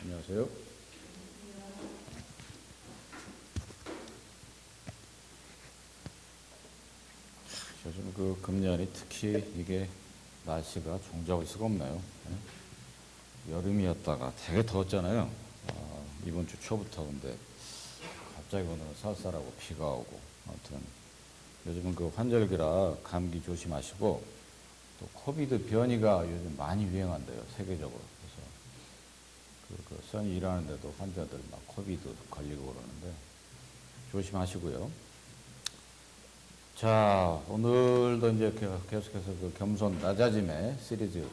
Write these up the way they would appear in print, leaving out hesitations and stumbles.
안녕하세요. 요즘 그 금년이 특히 이게 날씨가 종잡을 수가 없나요? 여름이었다가 되게 더웠잖아요. 이번 주 초부터. 근데 갑자기 오늘은 쌀쌀하고 비가 오고. 아무튼 요즘은 그 환절기라 감기 조심하시고, 또 코비드 변이가 요즘 많이 유행한대요, 세계적으로. 그래서 그 선이 일하는데도 환자들 막 코비드 걸리고 그러는데 조심하시고요. 자, 오늘도 이제 계속해서 그 겸손 낮아짐의 시리즈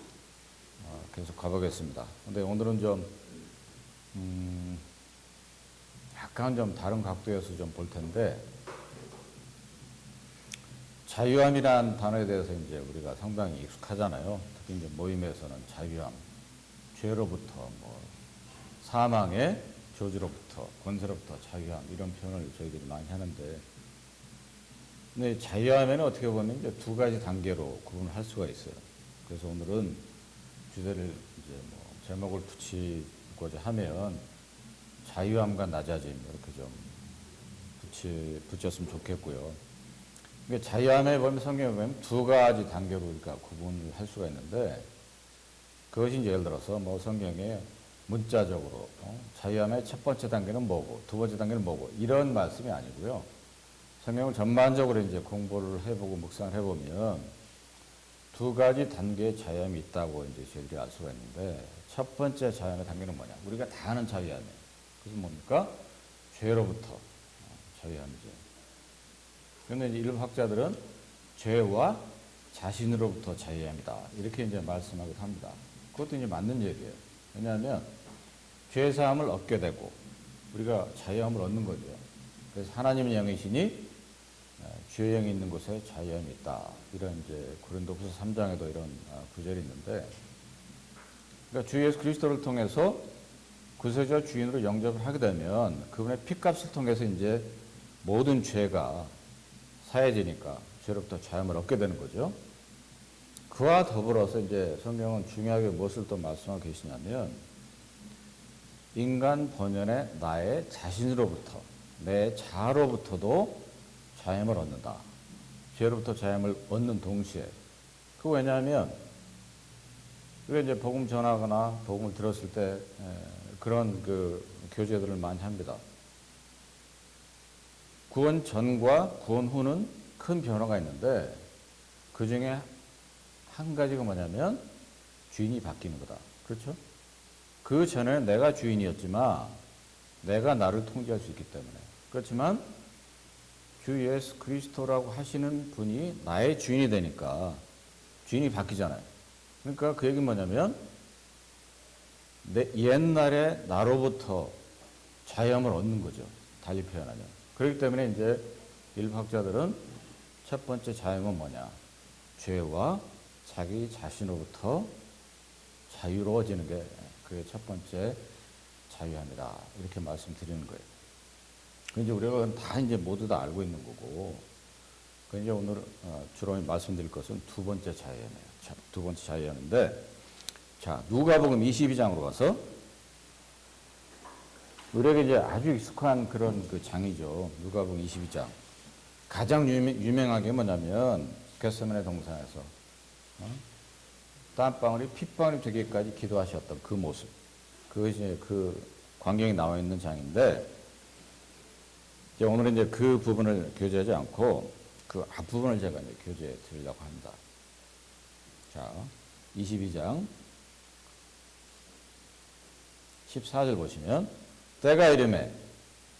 계속 가보겠습니다. 근데 오늘은 좀 약간 좀 다른 각도에서 좀 볼 텐데, 자유함이란 단어에 대해서 이제 우리가 상당히 익숙하잖아요. 특히 이제 모임에서는 자유함, 죄로부터 뭐 사망의 저주로부터, 권세로부터 자유함, 이런 표현을 저희들이 많이 하는데, 근데 자유함에는 어떻게 보면 이제 두 가지 단계로 구분할 수가 있어요. 그래서 오늘은 주제를 이제 뭐 제목을 붙이고자 하면 자유함과 낮아짐 이렇게 좀 붙였으면 좋겠고요. 그러니까 자유함에 보면 성경에 보면 두 가지 단계로 우리가 구분을 할 수가 있는데, 그것이 이제 예를 들어서 뭐 성경에 문자적으로 자유함의 첫 번째 단계는 뭐고 두 번째 단계는 뭐고 이런 말씀이 아니고요. 성경을 전반적으로 이제 공부를 해보고 묵상을 해보면 두 가지 단계의 자유함이 있다고 이제 저희들이 알 수가 있는데, 첫 번째 자유함의 단계는 뭐냐? 우리가 다 아는 자유함이에요. 그것은 뭡니까? 죄로부터 자유함이죠. 그런데 이제 일부 학자들은 죄와 자신으로부터 자유함이다, 이렇게 이제 말씀하기도 합니다. 그것도 이제 맞는 얘기예요. 왜냐하면 죄사함을 얻게 되고 우리가 자유함을 얻는 거죠. 그래서 하나님의 영이시니 주의 영이 있는 곳에 자유함이 있다, 이런 이제 고린도후서 3장에도 이런 구절이 있는데, 그러니까 주 예수 그리스도를 통해서 구세주와 주인으로 영접을 하게 되면 그분의 피값을 통해서 이제 모든 죄가 사해지니까 죄로부터 자유함을 얻게 되는 거죠. 그와 더불어서 이제 성경은 중요하게 무엇을 또 말씀하고 계시냐면, 인간 본연의 나의 자신으로부터, 내 자아로부터도 자유함을 얻는다. 죄로부터 자유함을 얻는 동시에, 그 왜냐하면 우리가 이제 복음 전하거나 복음을 들었을 때 그런 그 교제들을 많이 합니다. 구원 전과 구원 후는 큰 변화가 있는데, 그 중에 한 가지가 뭐냐면 주인이 바뀌는 거다. 그렇죠? 그 전에는 내가 주인이었지만 내가 나를 통제할 수 있기 때문에. 그렇지만 주 예수 그리스도라고 하시는 분이 나의 주인이 되니까 주인이 바뀌잖아요. 그러니까 그 얘기는 뭐냐면 옛날에 나로부터 자유함을 얻는 거죠. 달리 표현하면. 그렇기 때문에 이제 일부 학자들은 첫 번째 자유함은 뭐냐? 죄와 자기 자신으로부터 자유로워지는 게 그게 첫 번째 자유함이다, 이렇게 말씀드리는 거예요. 이제 우리가 다 이제 모두 다 알고 있는 거고, 이제 오늘 주로 말씀드릴 것은 두 번째 자유함이에요. 두 번째 자유함인데, 자, 누가복음 22장으로 가서 우리에게 이제 아주 익숙한 그런 그 장이죠. 누가복음 22장. 가장 유명하게 뭐냐면 겟세마네 동산에서 땀방울이 핏방울이 되기까지 기도하셨던 그 모습. 그것이 그 광경이 나와 있는 장인데, 이제 오늘은 이제 그 부분을 교제하지 않고 그 앞부분을 제가 이제 교제해 드리려고 합니다. 자, 22장 14절 보시면, 때가 이르매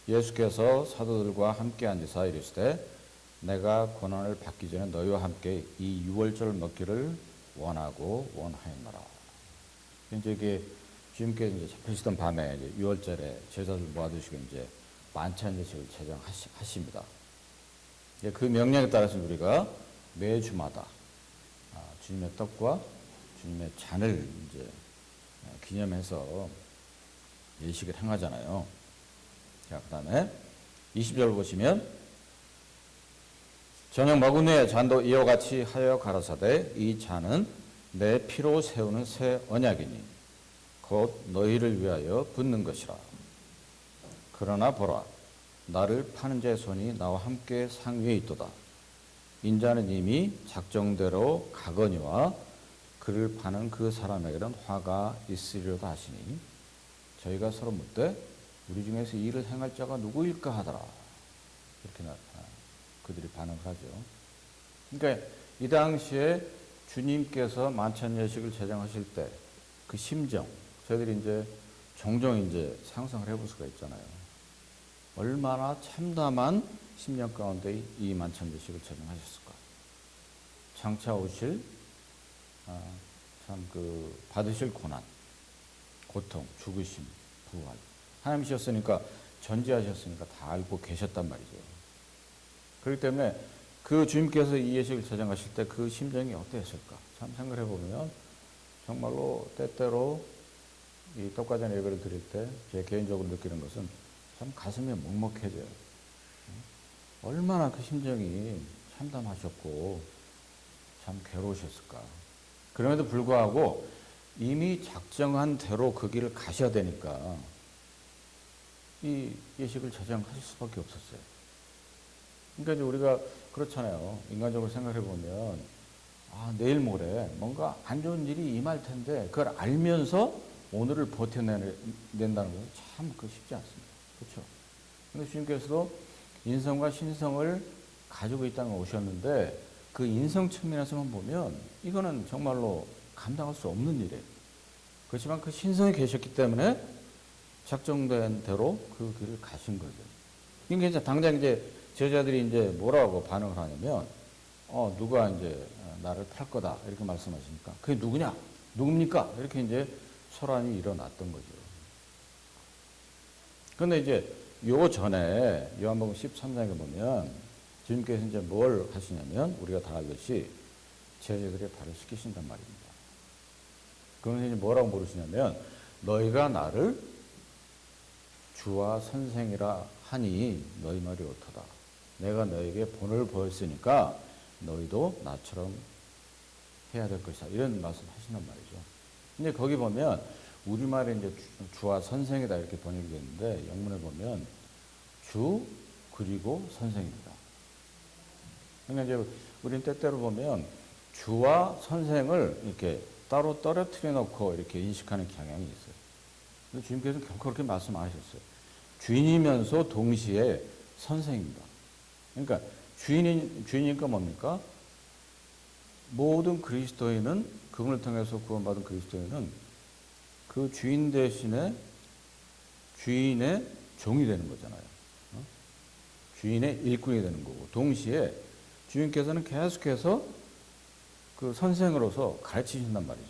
예수께서 사도들과 함께 앉으사 이르시되 내가 고난을 받기 전에 너희와 함께 이 유월절을 먹기를 원하고 원하였노라. 이제 이게 주님께서 이제 잡히시던 밤에 이제 유월절에 제자들 모아두시고 이제 만찬 예식을 제정하십니다. 그 명령에 따라서 우리가 매주마다 주님의 떡과 주님의 잔을 이제 기념해서 예식을 행하잖아요. 자, 그 다음에 20절 보시면, 저녁 먹은 후에 잔도 이와 같이 하여 가라사대 이 잔은 내 피로 세우는 새 언약이니 곧 너희를 위하여 붙는 것이라. 그러나 보라, 나를 파는 자의 손이 나와 함께 상위에 있도다. 인자는 이미 작정대로 가거니와 그를 파는 그 사람에게는 화가 있으리로다 하시니, 저희가 서로 묻되 우리 중에서 이 일을 행할 자가 누구일까 하더라. 이렇게 그들이 반응을 하죠. 그러니까 이 당시에 주님께서 만찬예식을 제정하실 때 그 심정, 저희들이 이제 종종 이제 상상을 해볼 수가 있잖아요. 얼마나 참담한 심령 가운데 이 만찬예식을 제정하셨을까. 장차 오실 참 그 받으실 고난, 고통, 죽으심, 부활. 하나님이셨으니까, 전지하셨으니까 다 알고 계셨단 말이죠. 그렇기 때문에 그 주님께서 이 예식을 제정하실 때 그 심정이 어땠을까? 참 생각해 보면 정말로 때때로 이 떡과전 예배를 드릴 때 제 개인적으로 느끼는 것은 참 가슴이 먹먹해져요. 얼마나 그 심정이 참담하셨고 참 괴로우셨을까. 그럼에도 불구하고 이미 작정한 대로 그 길을 가셔야 되니까 이 예식을 제정하실 수밖에 없었어요. 그러니까 이제 우리가 그렇잖아요. 인간적으로 생각해 보면 내일 모레 뭔가 안 좋은 일이 임할 텐데 그걸 알면서 오늘을 버텨낸다는 것은 참 쉽지 않습니다. 그렇죠? 근데 주님께서도 인성과 신성을 가지고 이 땅에 오셨는데 그 인성 측면에서만 보면 이거는 정말로 감당할 수 없는 일이에요. 그렇지만 그 신성이 계셨기 때문에 작정된 대로 그 길을 가신 거죠. 그러니까 이제 당장 이제 제자들이 이제 뭐라고 반응을 하냐면, 누가 이제 나를 팔 거다 이렇게 말씀하시니까 그게 누구냐? 누굽니까? 이렇게 이제 소란이 일어났던 거죠. 그런데 이제 요 전에 요한복음 13장에 보면 주님께서 이제 뭘 하시냐면 우리가 다 알듯이 제자들의 발을 씻기신단 말입니다. 그러면서 이제 뭐라고 물으시냐면 너희가 나를 주와 선생이라 하니 너희 말이 옳도다. 내가 너에게 본을 보였으니까 너희도 나처럼 해야 될 것이다. 이런 말씀 하신단 말이죠. 근데 거기 보면 우리말에 이제 주와 선생이다 이렇게 번역이 되는데 영문에 보면 주 그리고 선생입니다. 그러니까 이제 우리는 때때로 보면 주와 선생을 이렇게 따로 떨어뜨려 놓고 이렇게 인식하는 경향이 있어요. 근데 주님께서는 결코 그렇게 말씀 안 하셨어요. 주인이면서 동시에 선생입니다. 그러니까 주인이니까 뭡니까? 모든 그리스도인은, 그분을 통해서 구원받은 그리스도인은 그 주인 대신에 주인의 종이 되는 거잖아요. 주인의 일꾼이 되는 거고, 동시에 주인께서는 계속해서 그 선생으로서 가르치신단 말이죠.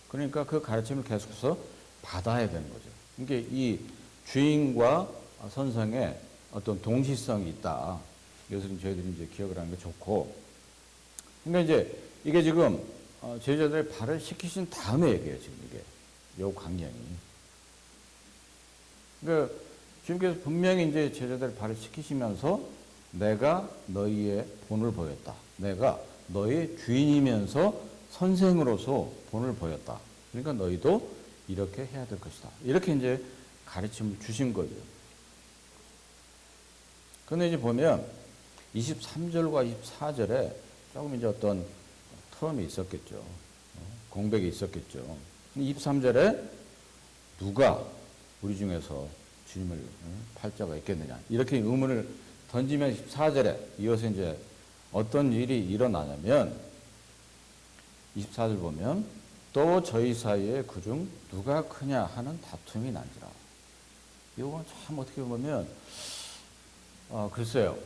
그러니까 그 가르침을 계속해서 받아야 되는 거죠. 그러니까 이 주인과 선생의 어떤 동시성이 있다. 이것을 저희들이 이제 기억을 하는 게 좋고. 그러니까 이제 이게 지금 제자들의 발을 씻기신 다음에 얘기해요, 지금 이게. 요 강령이. 그러니까 주님께서 분명히 이제 제자들의 발을 씻기시면서 내가 너희의 본을 보였다. 내가 너희 주인이면서 선생으로서 본을 보였다. 그러니까 너희도 이렇게 해야 될 것이다. 이렇게 이제 가르침을 주신 거죠. 그런데 이제 보면 23절과 24절에 조금 이제 어떤 트럼이 있었겠죠. 공백이 있었겠죠. 23절에 누가 우리 중에서 주님을 팔 자가 있겠느냐. 이렇게 의문을 던지면 24절에 이어서 이제 어떤 일이 일어나냐면 24절 보면 또 저희 사이에 그중 누가 크냐 하는 다툼이 난지라. 이건 참 어떻게 보면 글쎄요.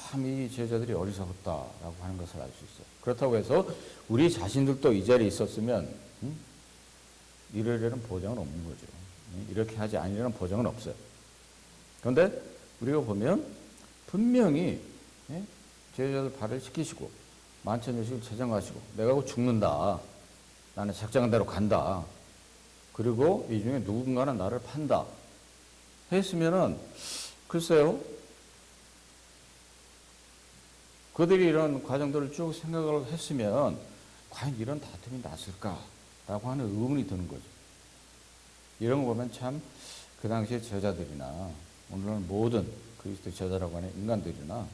참 이 제자들이 어리석었다라고 하는 것을 알 수 있어요. 그렇다고 해서 우리 자신들도 이 자리에 있었으면 이러려는 보장은 없는 거죠. 이렇게 하지 아니라는 보장은 없어요. 그런데 우리가 보면 분명히 제자들 발을 씻기시고 만찬예식을 제정하시고 내가 곧 죽는다. 나는 작정한 대로 간다. 그리고 이 중에 누군가는 나를 판다. 했으면은 글쎄요. 그들이 이런 과정들을 쭉 생각을 했으면 과연 이런 다툼이 났을까? 라고 하는 의문이 드는 거죠. 이런 거 보면 참 그 당시의 제자들이나 오늘날 모든 그리스도 제자라고 하는 인간들이나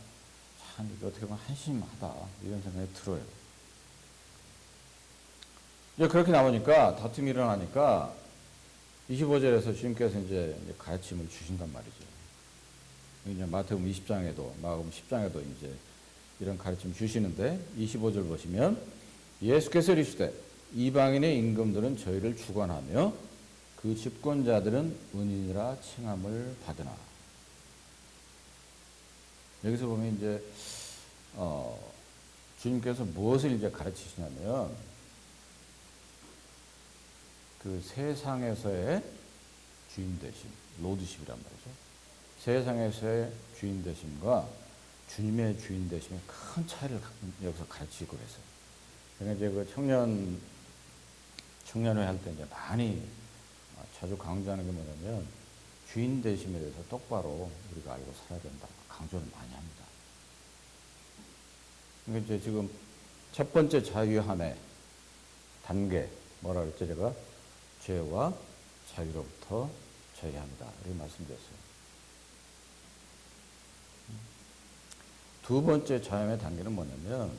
참 이게 어떻게 보면 한심하다 이런 생각이 들어요. 이제 그렇게 나오니까 다툼이 일어나니까 25절에서 주님께서 이제 가르침을 주신단 말이죠. 이제 마태복음 20장에도 마가복음 10장에도 이제 이런 가르침 주시는데 25절 보시면 예수께서 이르시되 이방인의 임금들은 저희를 주관하며 그 집권자들은 은인이라 칭함을 받으나. 여기서 보면 이제 주님께서 무엇을 이제 가르치시냐면 그 세상에서의 주인 되심, 로드십이란 말이죠. 세상에서의 주인 되심과 주님의 주인 되심의 큰 차이를 여기서 가르치고 있어요. 그러니까 이제 그 청년회 할 때 이제 많이 자주 강조하는 게 뭐냐면 주인 되심에 대해서 똑바로 우리가 알고 살아야 된다. 강조를 많이 합니다. 그러니까 이제 지금 첫 번째 자유함의 단계 뭐라 그랬죠 제가? 죄와 자유로부터 자유합니다. 이렇게 말씀드렸어요. 두 번째 자유함의 단계는 뭐냐면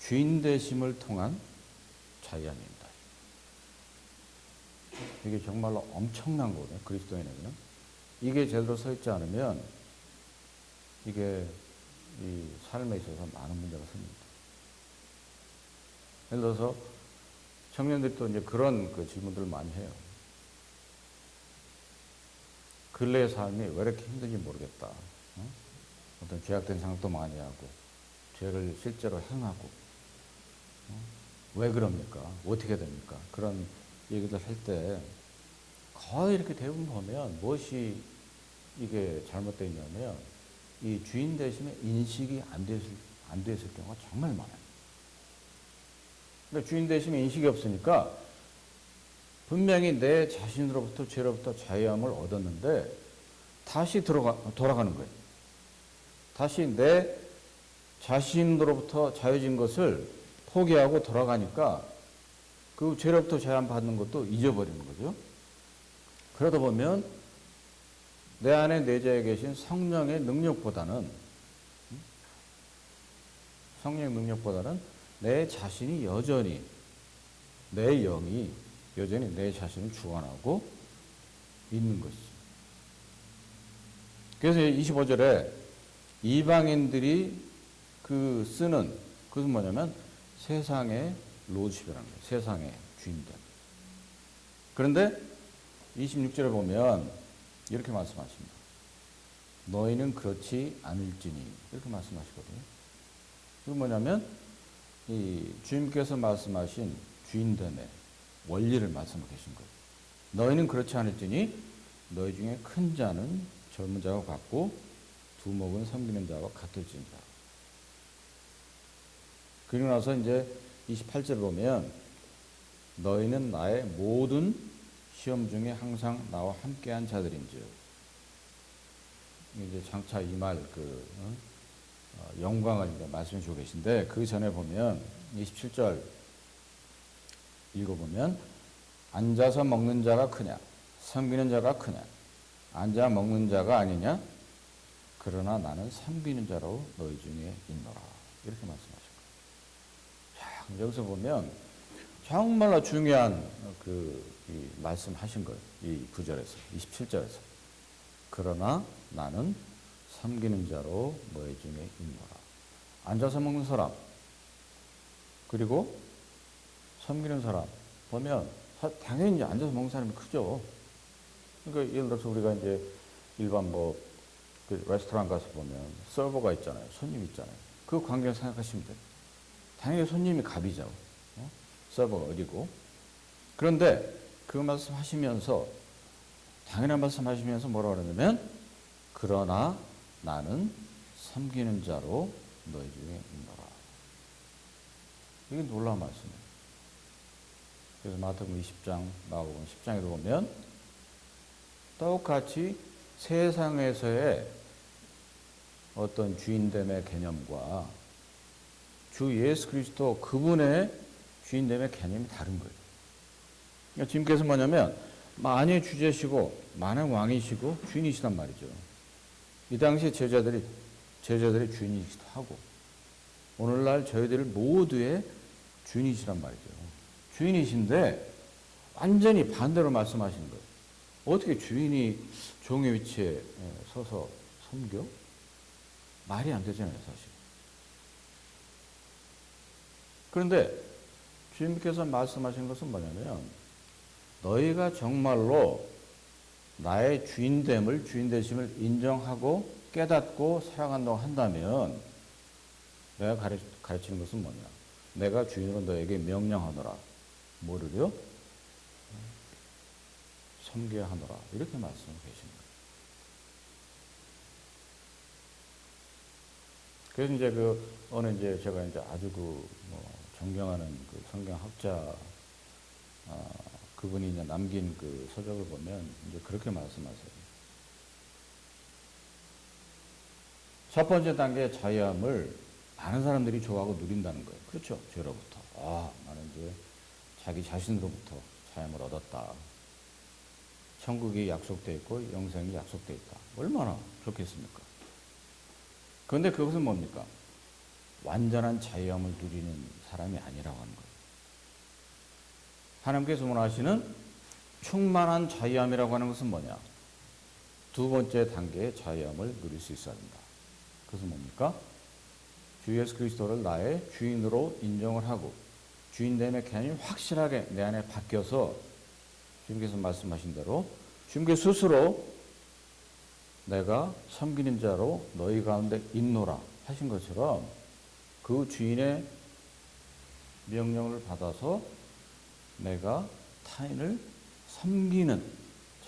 주인 되심을 통한 자유함입니다. 이게 정말로 엄청난 거거든요. 그리스도인에게는. 이게 제대로 서 있지 않으면 이게 이 삶에 있어서 많은 문제가 생깁니다. 예를 들어서 청년들이 또 이제 그런 그 질문들을 많이 해요. 근래의 삶이 왜 이렇게 힘든지 모르겠다. 어떤 죄악된 생각도 많이 하고 죄를 실제로 행하고 왜 그럽니까? 어떻게 됩니까? 그런 얘기들 할 때 거의 이렇게 대부분 보면 무엇이 이게 잘못되어 있냐면 이 주인 되심의 인식이 안 됐을 경우가 정말 많아요. 그러니까 주인 되심의 인식이 없으니까 분명히 내 자신으로부터 죄로부터 자유함을 얻었는데 다시 돌아가는 거예요. 다시 내 자신으로부터 자유진 것을 포기하고 돌아가니까 그 죄로부터 자유함 받는 것도 잊어버리는 거죠. 그러다 보면 내 안에 내재해 계신 성령의 능력보다는 내 자신이 여전히 내 영이 여전히 내 자신을 주관하고 있는 것이죠. 그래서 25절에 이방인들이 그 쓰는 그것은 뭐냐면 세상의 로드십이라는 거예요. 세상의 주인들. 그런데 26절에 보면 이렇게 말씀하십니다. 너희는 그렇지 않을지니 이렇게 말씀하시거든요. 이건 뭐냐면 이 주님께서 말씀하신 주인됨의 원리를 말씀하고 계신 거예요. 너희는 그렇지 않을지니 너희 중에 큰 자는 젊은 자와 같고 두목은 섬기는 자와 같을지니라. 그리고 나서 이제 28절 보면 너희는 나의 모든 시험 중에 항상 나와 함께한 자들인즉. 이제 장차 이 말 영광을 이제 말씀해 주고 계신데 그 전에 보면 27절 읽어보면 앉아서 먹는 자가 크냐 섬기는 자가 크냐 앉아 먹는 자가 아니냐 그러나 나는 섬기는 자로 너희 중에 있노라 이렇게 말씀하신 거예요. 여기서 보면 정말로 중요한 이 말씀하신 거예요. 이 9절에서 27절에서 그러나 나는 섬기는 자로 너희 중에 있노라. 앉아서 먹는 사람 그리고 섬기는 사람 보면 당연히 이제 앉아서 먹는 사람이 크죠. 그러니까 예를 들어서 우리가 이제 일반 그 레스토랑 가서 보면 서버가 있잖아요. 손님 있잖아요. 그 관계를 생각하시면 돼요. 당연히 손님이 갑이죠. 서버가 어디고. 그런데 그 말씀 하시면서 당연한 말씀 하시면서 뭐라고 그러냐면 그러나 나는 섬기는 자로 너희 중에 있노라. 이게 놀라운 말씀이에요. 그래서 마태복음 20장, 마가복음 10장에도 보면 똑같이 세상에서의 어떤 주인됨의 개념과 주 예수 그리스도 그분의 주인됨의 개념이 다른 거예요. 그러니까 주님께서 뭐냐면 만유의 주제시고 만왕 왕이시고 주인이시단 말이죠. 이 당시에 제자들이 주인이시기도 하고 오늘날 저희들 모두의 주인이시란 말이죠. 주인이신데 완전히 반대로 말씀하시는 거예요. 어떻게 주인이 종의 위치에 서서 섬겨? 말이 안 되잖아요, 사실. 그런데 주님께서 말씀하신 것은 뭐냐면 너희가 정말로 나의 주인되심을 인정하고 깨닫고 사랑한다고 한다면 내가 가르치는 것은 뭐냐? 내가 주인으로 너에게 명령하노라. 뭐를요? 섬겨야 하노라. 이렇게 말씀하고 계신 거예요. 그래서 이제 어느 이제 제가 이제 아주 존경하는 성경학자, 그분이 이제 남긴 서적을 보면 이제 그렇게 말씀하세요. 첫 번째 단계 자유함을 많은 사람들이 좋아하고 누린다는 거예요. 그렇죠. 죄로부터. 나는 이제 자기 자신으로부터 자유함을 얻었다. 천국이 약속되어 있고 영생이 약속되어 있다. 얼마나 좋겠습니까? 그런데 그것은 뭡니까? 완전한 자유함을 누리는 사람이 아니라고 하는 거예요. 하나님께서 원하시는 충만한 자유함이라고 하는 것은 뭐냐? 두 번째 단계의 자유함을 누릴 수 있어야 된다. 그것은 뭡니까? 주 예수 그리스도를 나의 주인으로 인정을 하고 주인됨의 개념이 확실하게 내 안에 바뀌어서 주님께서 말씀하신 대로 주님께서 스스로 내가 섬기는 자로 너희 가운데 있노라 하신 것처럼 그 주인의 명령을 받아서 내가 타인을 섬기는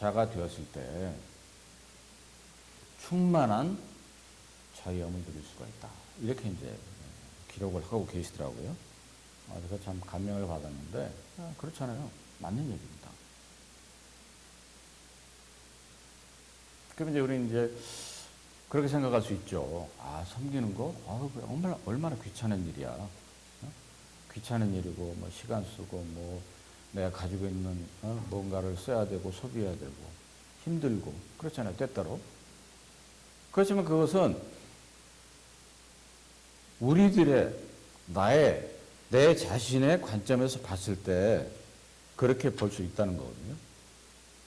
자가 되었을 때 충만한 자유함을 누릴 수가 있다. 이렇게 이제 기록을 하고 계시더라고요. 그래서 참 감명을 받았는데 그렇잖아요. 맞는 얘기입니다. 그럼 이제 우리는 이제 그렇게 생각할 수 있죠. 섬기는 거? 얼마나 귀찮은 일이야. 귀찮은 일이고, 시간 쓰고, 내가 가지고 있는 뭔가를 써야 되고, 소비해야 되고, 힘들고, 그렇잖아요. 때때로. 그렇지만 그것은 우리들의 내 자신의 관점에서 봤을 때 그렇게 볼 수 있다는 거거든요.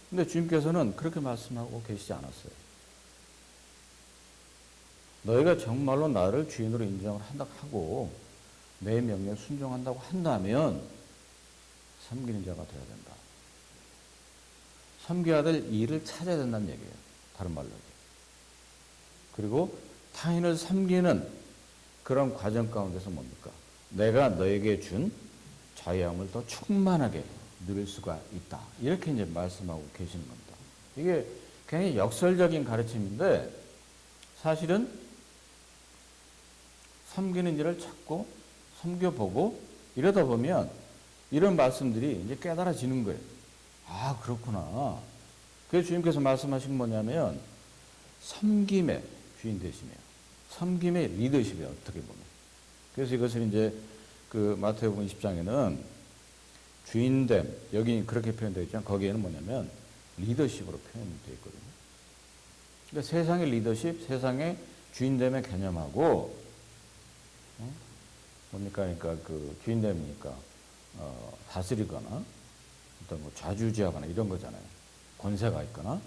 근데 주님께서는 그렇게 말씀하고 계시지 않았어요. 너희가 정말로 나를 주인으로 인정을 하고 내 명령에 순종한다고 한다면 섬기는 자가 되어야 된다. 섬겨야 될 일을 찾아야 된다는 얘기예요. 다른 말로. 그리고 타인을 섬기는 그런 과정 가운데서 뭡니까? 내가 너에게 준 자유함을 더 충만하게 누릴 수가 있다. 이렇게 이제 말씀하고 계시는 겁니다. 이게 굉장히 역설적인 가르침인데 사실은 섬기는 일을 찾고 섬겨보고 이러다 보면 이런 말씀들이 이제 깨달아지는 거예요. 그렇구나. 그래서 주님께서 말씀하신 건 뭐냐면 섬김의 주인 되시네요. 섬김의 리더십이에요. 어떻게 보면. 그래서 이것을 이제 마태복음 20장에는 주인됨, 여기 그렇게 표현되어 있지만 거기에는 뭐냐면 리더십으로 표현되어 있거든요. 그러니까 세상의 리더십, 세상의 주인됨의 개념하고 뭡니까? 그러니까 주인됨이니까 다스리거나 어떤 좌주지하거나 이런 거잖아요. 권세가 있거나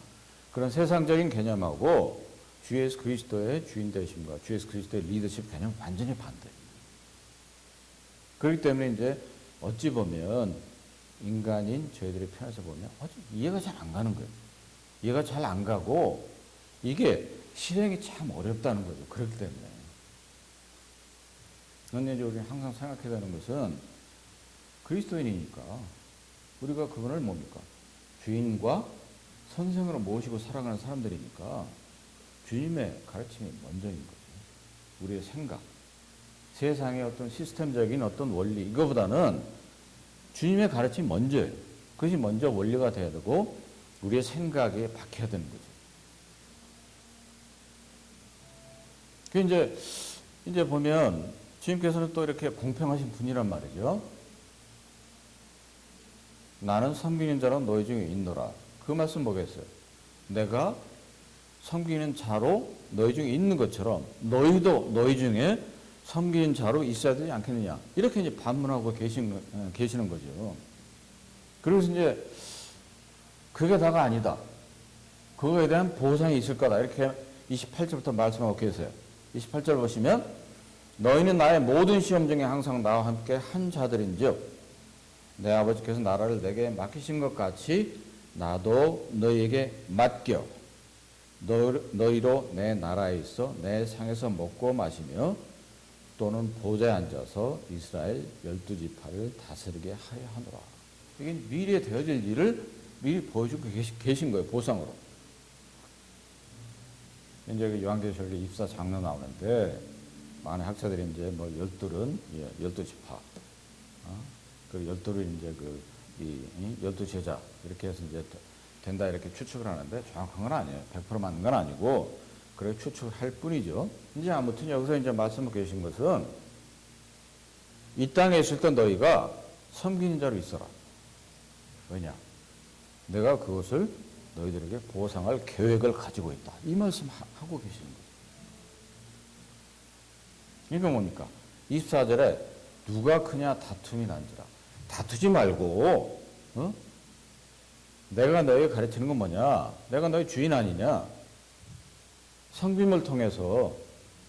그런 세상적인 개념하고 주 예수 그리스도의 주인되심과 주 예수 그리스도의 리더십 개념 완전히 반대예요. 그렇기 때문에 이제 어찌 보면 인간인 저희들의 편에서 보면 이해가 잘 안 가는 거예요. 이해가 잘 안 가고 이게 실행이 참 어렵다는 거죠. 그렇기 때문에. 그런데 이제 우리 항상 생각해야 되는 것은 그리스도인이니까 우리가 그분을 뭡니까? 주인과 선생으로 모시고 살아가는 사람들이니까 주님의 가르침이 먼저인 거죠. 우리의 생각, 세상의 어떤 시스템적인 어떤 원리 이거보다는 주님의 가르침이 먼저예요. 그것이 먼저 원리가 돼야 되고 우리의 생각에 박혀야 되는 거죠. 그 이제 보면 주님께서는 또 이렇게 공평하신 분이란 말이죠. 나는 섬기는 자로 너희 중에 있노라. 그 말씀 뭐겠어요? 내가 섬기는 자로 너희 중에 있는 것처럼 너희도 너희 중에 섬기는 자로 있어야 되지 않겠느냐. 이렇게 이제 반문하고 계시는 거죠. 그래서 이제 그게 다가 아니다. 그거에 대한 보상이 있을 거다. 이렇게 28절부터 말씀하고 계세요. 28절 보시면 너희는 나의 모든 시험 중에 항상 나와 함께 한 자들인즉 내 아버지께서 나라를 내게 맡기신 것 같이 나도 너희에게 맡겨 너희로 내 나라에 있어 내 상에서 먹고 마시며 또는 보좌에 앉아서 이스라엘 12지파를 다스리게 하려 하노라. 이게 미래에 되어질 일을 미리 보여주고 계신 거예요. 보상으로. 이제 그 요한계시록 입사 장로 나오는데 많은 학자들이 이제 뭐 12은 12지파, 그리고 12은 이제 이 12제자 이렇게 해서 이제 된다 이렇게 추측을 하는데 정확한 건 아니에요. 100% 맞는 건 아니고 그래 추측을 할 뿐이죠. 이제 아무튼 여기서 이제 말씀하고 계신 것은 이 땅에 있을 때 너희가 섬기는 자로 있어라. 왜냐? 내가 그것을 너희들에게 보상할 계획을 가지고 있다. 이 말씀 하고 계시는 거죠. 이게 뭡니까? 24절에 누가 크냐 다툼이 난지라. 다투지 말고 내가 너희에게 가르치는 건 뭐냐? 내가 너희 주인 아니냐? 섬김을 통해서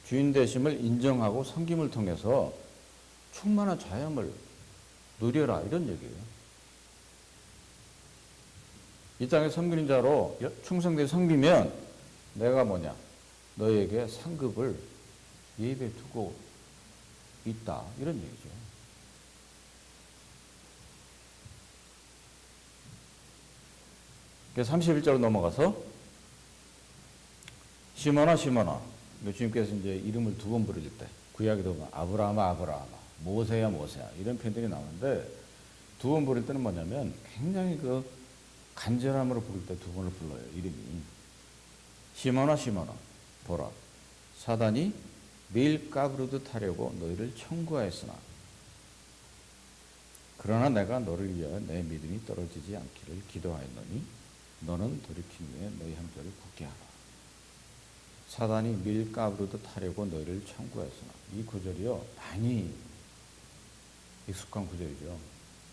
주인 되심을 인정하고 섬김을 통해서 충만한 자유함을 누려라. 이런 얘기예요. 이 땅에 섬기는 자로 충성되게 섬기면 내가 뭐냐? 너희에게 상급을 예비에 두고 있다. 이런 얘기죠. 그래서 31절로 넘어가서 시몬아 시몬아 주님께서 이제 이름을 두 번 부르실 때 구약에도 보면 아브라함아 아브라함아 모세야 모세야 이런 표현들이 나오는데 두 번 부를 때는 뭐냐면 굉장히 그 간절함으로 부를 때 두 번을 불러요. 이름이 시몬아 시몬아 보라 사단이 매일 까부르듯 하려고 너희를 청구하였으나 그러나 내가 너를 위하여 내 믿음이 떨어지지 않기를 기도하였노니 너는 돌이킨 후에 너희 형제를 굳게 하라. 사단이 밀가부르듯 하려고 너희를 청구하였으나 이 구절이요 많이 익숙한 구절이죠.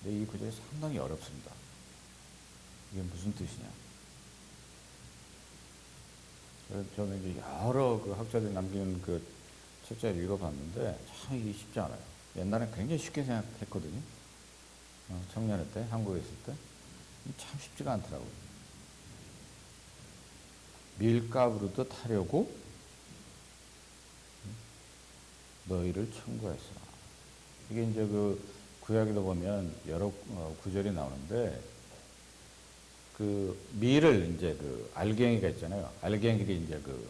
근데 이 구절이 상당히 어렵습니다. 이게 무슨 뜻이냐? 저는 이제 여러 그 학자들이 남기는 그 책자를 읽어봤는데 참 이게 쉽지 않아요. 옛날에 굉장히 쉽게 생각했거든요. 청년회 때, 한국에 있을 때. 참 쉽지가 않더라고요. 밀가부르듯 하려고 너희를 청구했으나. 이게 이제 그 구약에도 보면 여러 구절이 나오는데 그 밀을 이제 그 알갱이가 있잖아요. 알갱이를 이제 그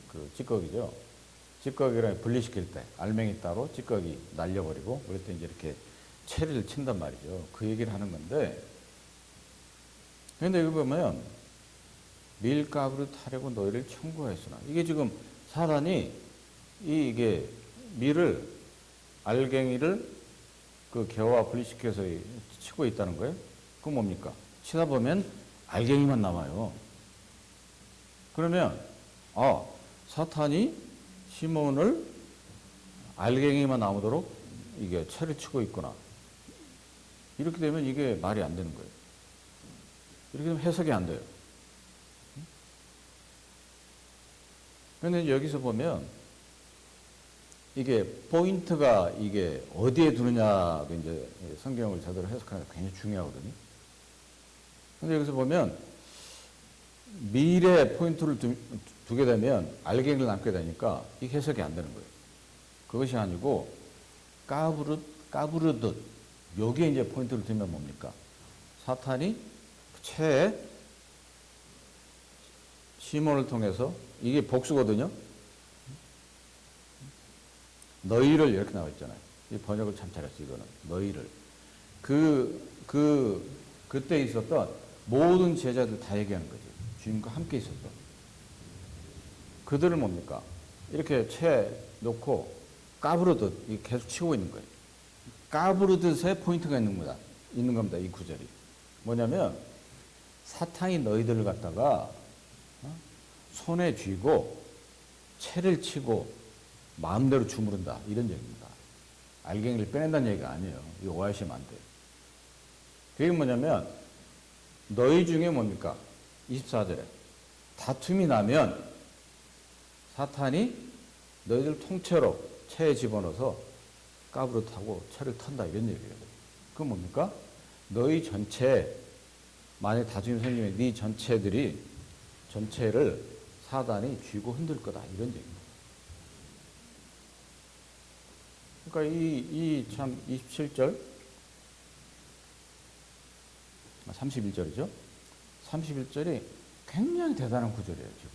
그 찌꺼기죠. 찌꺼기를 분리시킬 때 알맹이 따로 찌꺼기 날려버리고 그럴 때 이제 이렇게 체리를 친단 말이죠. 그 얘기를 하는 건데 그런데 여기 보면 밀가부를 타려고 너희를 청구하였으나 이게 지금 사단이 이게 밀을 알갱이를 그 겨와 분리시켜서 치고 있다는 거예요. 그건 뭡니까? 치다 보면 알갱이만 남아요. 그러면 사탄이 시몬을 알갱이만 남도록 이게 채를 치고 있구나. 이렇게 되면 이게 말이 안 되는 거예요. 이렇게 되면 해석이 안 돼요. 그런데 여기서 보면 이게 포인트가 이게 어디에 두느냐 이제 성경을 제대로 해석하는 게 굉장히 중요하거든요. 근데 여기서 보면 밀에 포인트를 두게 되면 알갱이를 남게 되니까 이 해석이 안 되는 거예요. 그것이 아니고 까부르듯 여기에 이제 포인트를 두면 뭡니까? 사탄이 채에 시몬을 통해서 이게 복수거든요. 너희를 이렇게 나와 있잖아요. 이 번역을 참 잘했어요. 이거는 너희를 그때 있었던 모든 제자들 다 얘기하는 거죠. 주님과 함께 있었던 그들을 뭡니까? 이렇게 채 놓고 까부르듯 계속 치고 있는 거예요. 까부르듯의 포인트가 있는 겁니다. 이 구절이. 뭐냐면 사탄이 너희들을 갖다가 손에 쥐고 채를 치고 마음대로 주무른다. 이런 얘기입니다. 알갱이를 빼낸다는 얘기가 아니에요. 이거 오해하시면 안 돼요. 그게 뭐냐면 너희 중에 뭡니까? 24절에 다툼이 나면 사탄이 너희들 통째로 채에 집어넣어서 까부릇하고 채를 턴다 이런 얘기예요. 그건 뭡니까? 너희 전체 만약 다툼이 생기면 네 전체를 사단이 쥐고 흔들 거다 이런 얘기입니다. 그러니까 이 참 27절 31절이죠. 31절이 굉장히 대단한 구절이에요. 지금.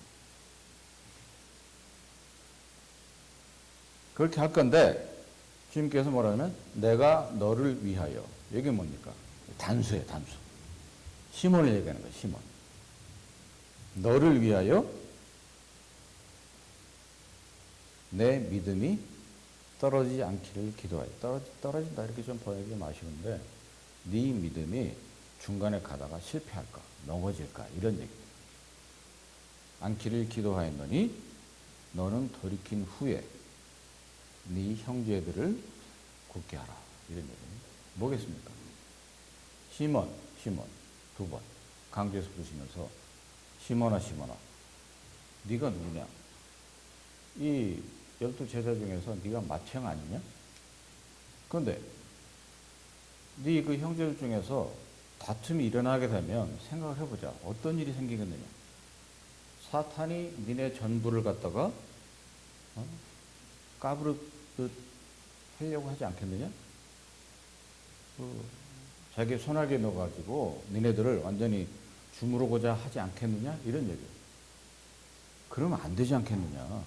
그렇게 할 건데 주님께서 뭐라면 내가 너를 위하여 이게 뭡니까? 단수예요. 단수. 시몬을 얘기하는 거예요. 시몬. 너를 위하여 내 믿음이 떨어지지 않기를 기도하여. 떨어진다 이렇게 좀 보내기 아쉬운데 네 믿음이 중간에 가다가 실패할까 넘어질까 이런 얘기입니다. 않기를 기도하였노니 너는 돌이킨 후에 네 형제들을 굳게 하라 이런 얘기입니다. 뭐겠습니까? 시몬 두 번 강조해서 부르시면서 시몬아 네가 누구냐? 이 12제자 중에서 네가 맏형 아니냐? 그런데 네 그 형제들 중에서 다툼이 일어나게 되면 생각을 해보자. 어떤 일이 생기겠느냐? 사탄이 니네 전부를 갖다가 까부르듯 하려고 하지 않겠느냐? 자기 손아귀에 넣어가지고 니네들을 완전히 주무르고자 하지 않겠느냐? 이런 얘기예요. 그러면 안 되지 않겠느냐?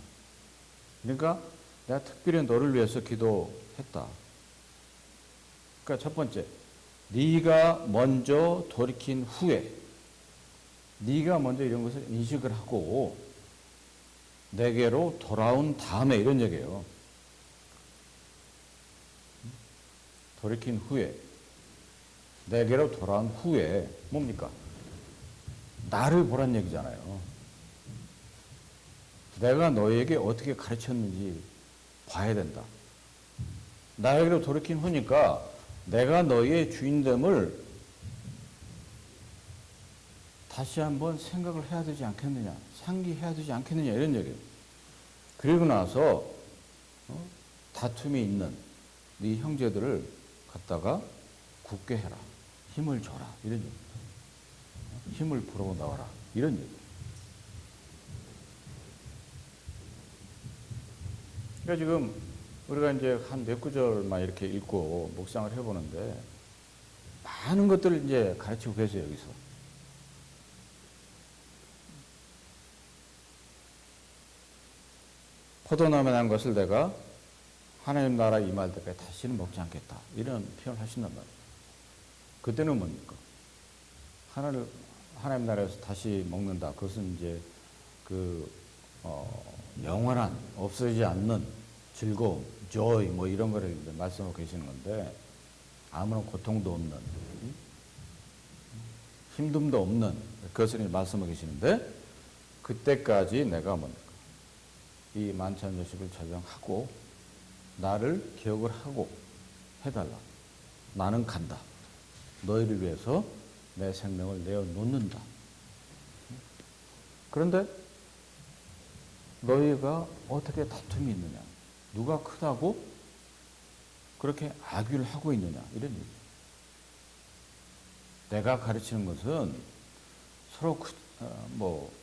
그러니까 내가 특별히 너를 위해서 기도했다. 그러니까 첫 번째, 네가 먼저 돌이킨 후에 네가 먼저 이런 것을 인식을 하고 내게로 돌아온 다음에 이런 얘기예요. 돌이킨 후에 내게로 돌아온 후에 뭡니까? 나를 보란 얘기잖아요. 내가 너에게 어떻게 가르쳤는지 봐야 된다. 나에게로 돌이킨 후니까 내가 너의 주인됨을 다시 한번 생각을 해야 되지 않겠느냐, 상기해야 되지 않겠느냐 이런 얘기예요. 그리고 나서 다툼이 있는 네 형제들을 갖다가 굳게 해라, 힘을 줘라 이런 얘기입니다. 힘을 불어 나와라 이런 얘기예요. 그러니까 지금 우리가 이제 한 몇 구절만 이렇게 읽고 묵상을 해보는데 많은 것들을 이제 가르치고 계세요, 여기서. 포도나무에 난 것을 내가 하나님 나라 임할 때까지 다시는 먹지 않겠다. 이런 표현을 하신단 말이에요. 그때는 뭡니까? 하나님 나라에서 다시 먹는다. 그것은 이제 영원한, 없어지지 않는 즐거움, joy, 뭐 이런 거를 말씀하고 계시는 건데, 아무런 고통도 없는, 힘듦도 없는 그것을 말씀하고 계시는데, 그때까지 내가 뭡니까? 이 만찬여식을 저장하고, 나를 기억을 하고 해달라. 나는 간다. 너희를 위해서 내 생명을 내어 놓는다. 그런데 너희가 어떻게 다툼이 있느냐? 누가 크다고 그렇게 악유를 하고 있느냐? 이런 얘기. 내가 가르치는 것은 서로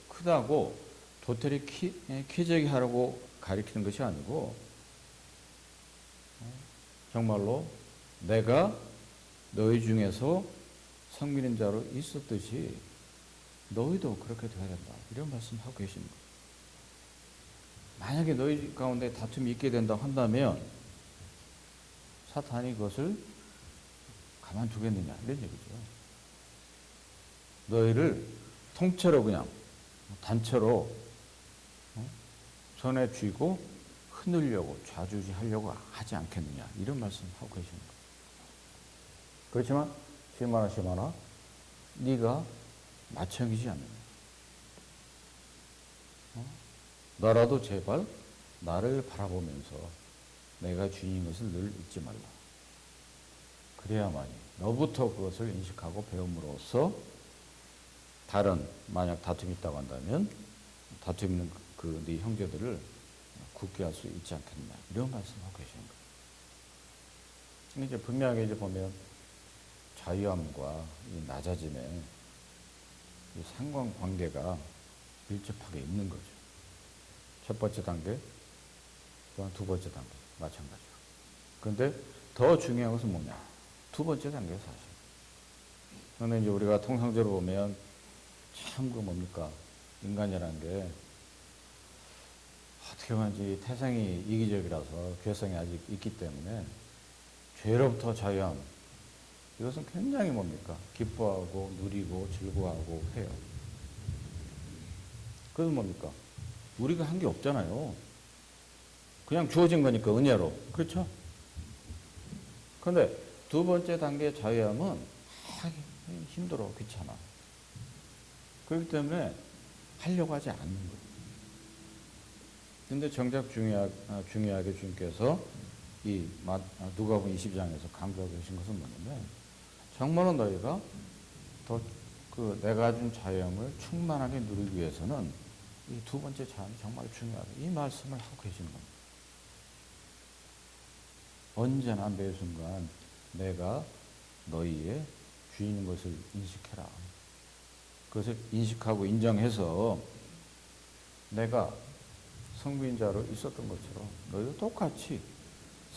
크다고 도토리 키재기 하라고 가르치는 것이 아니고 정말로 내가 너희 중에서 성민인 자로 있었듯이 너희도 그렇게 되어야 된다. 이런 말씀하고 계십니다. 만약에 너희 가운데 다툼이 있게 된다고 한다면 사탄이 그것을 가만두겠느냐 이런 얘기죠. 너희를 통째로 그냥 단체로 손에 쥐고 흔들려고 좌지우지하려고 하지 않겠느냐 이런 말씀하고 계십니다. 그렇지만 시마나 네가 마청이지 않느냐. 너라도 제발 나를 바라보면서 내가 주인인 것을 늘 잊지 말라. 그래야만이 너부터 그것을 인식하고 배움으로써 다른 만약 다툼이 있다고 한다면 다툼 있는 그 네 형제들을 굳게 할 수 있지 않겠냐. 이런 말씀하고 계시는 거예요. 근데 이제 분명하게 이제 보면 자유함과 이 낮아짐의 이 상관관계가 밀접하게 있는 거죠. 첫 번째 단계, 또한 두 번째 단계 마찬가지로. 그런데 더 중요한 것은 뭐냐? 두 번째 단계 사실. 그런데 이제 우리가 통상적으로 보면 참 그 뭡니까? 인간이라는 게 어떻게 보면 이제 태생이 이기적이라서 괴성이 아직 있기 때문에 죄로부터 자유함, 이것은 굉장히 뭡니까? 기뻐하고 누리고 즐거워하고 해요. 그래서 뭡니까? 우리가 한 게 없잖아요. 그냥 주어진 거니까 은혜로. 그렇죠? 그런데 두 번째 단계 자유함은 힘들어, 귀찮아. 그렇기 때문에 하려고 하지 않는 거예요. 근데 정작 중요하게 주님께서 이 누가복음 22장에서 강조하고 계신 것은 뭐냐면 정말로 너희가 더 그 내가 준 자유함을 충만하게 누리기 위해서는 이 두 번째 자유함이 정말 중요하다. 이 말씀을 하고 계시는 겁니다. 언제나 매 순간 내가 너희의 주인인 것을 인식해라. 그것을 인식하고 인정해서 내가 성부인 자로 있었던 것처럼 너희도 똑같이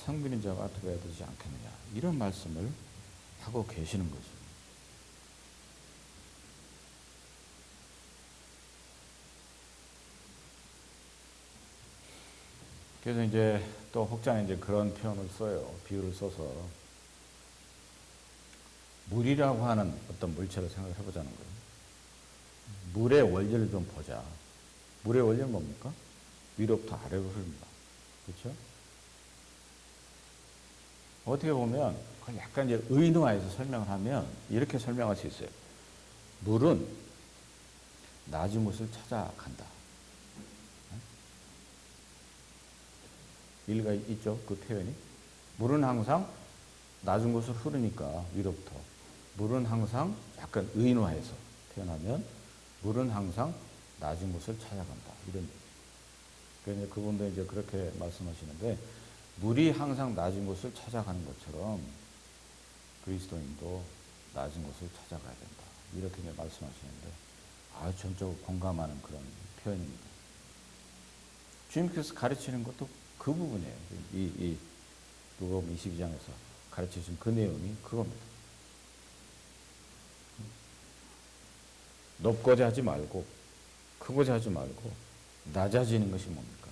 성부인 자가 되어야 되지 않겠느냐. 이런 말씀을 하고 계시는 거죠. 그래서 이제 또 혹자는 이제 그런 표현을 써요. 비유를 써서 물이라고 하는 어떤 물체를 생각해 보자는 거예요. 물의 원리를 좀 보자. 물의 원리는 뭡니까? 위로부터 아래로 흐릅니다. 그렇죠? 어떻게 보면 그걸 약간 이제 의인화해서 설명을 하면 이렇게 설명할 수 있어요. 물은 낮은 곳을 찾아간다. 일리가 있죠? 그 표현이. 물은 항상 낮은 곳을 흐르니까 위로부터. 물은 항상 약간 의인화해서 표현하면 물은 항상 낮은 곳을 찾아간다. 이런 얘기. 그러니까 그분도 이제 그렇게 말씀하시는데 물이 항상 낮은 곳을 찾아가는 것처럼 그리스도인도 낮은 곳을 찾아가야 된다. 이렇게 이제 말씀하시는데 아주 전적으로 공감하는 그런 표현입니다. 주님께서 가르치는 것도 그 부분이에요. 이 누가복음 22장에서 가르치신 그 내용이 그겁니다. 높고자 하지 말고 크고자 하지 말고 낮아지는 것이 뭡니까?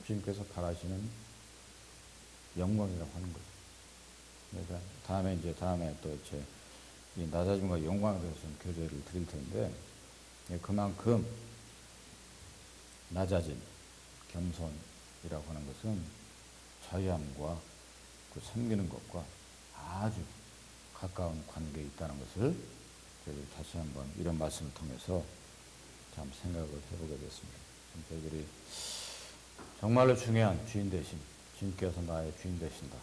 주님께서 바라시는 영광이라고 하는 거죠. 그러니까 다음에 또 이제 이 낮아짐과 영광에 대해서 좀 교제를 드릴 텐데 그만큼 낮아짐, 겸손이라고 하는 것은 자유함과 그 섬기는 것과 아주 가까운 관계에 있다는 것을 다시 한번 이런 말씀을 통해서 참 생각을 해보게 됐습니다. 저희들이 정말로 중요한 주인 되신 주님께서 나의 주인 되신다.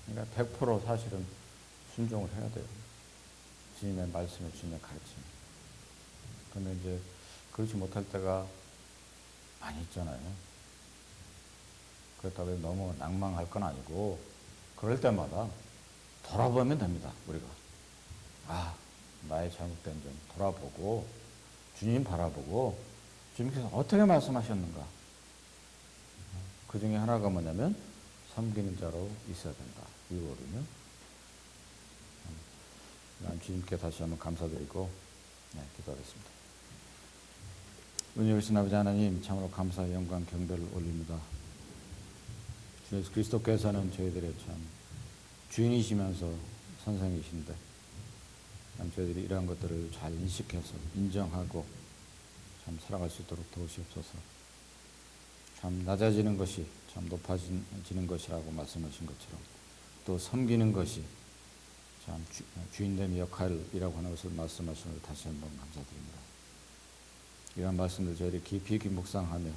그러니까 100% 사실은 순종을 해야 돼요. 주님의 말씀에 주님의 가르침. 그런데 이제 그렇지 못할 때가 많이 있잖아요. 그렇다고 해서 너무 낭망할 건 아니고 그럴 때마다 돌아보면 됩니다. 우리가. 나의 잘못된 점 돌아보고 주님 바라보고 주님께서 어떻게 말씀하셨는가. 그 중에 하나가 뭐냐면 섬기는 자로 있어야 된다. 이거거든요. 난 주님께 다시 한번 감사드리고 기도하겠습니다. 은혜 주신 아버지 하나님 참으로 감사 영광 경배를 올립니다. 주 예수 그리스도께서는 저희들의 참 주인이시면서 선생이신데 저희들이 이러한 것들을 잘 인식해서 인정하고 참 살아갈 수 있도록 도우시옵소서. 참 낮아지는 것이 참 높아지는 것이라고 말씀하신 것처럼 또 섬기는 것이 참 주인됨의 역할이라고 하는 것을 말씀하시는 걸 다시 한번 감사드립니다. 이런 말씀을 저희들이 깊이 묵상하며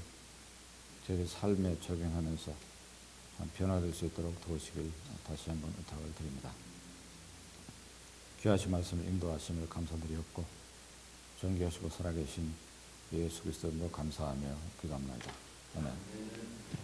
저희들 삶에 적용하면서 참 변화될 수 있도록 도우시길 다시 한번 부탁을 드립니다. 귀하신 말씀을 인도하심을 감사드리었고 존귀하시고 살아계신 예수 그리스도로 감사하며 기도합니다. 아멘.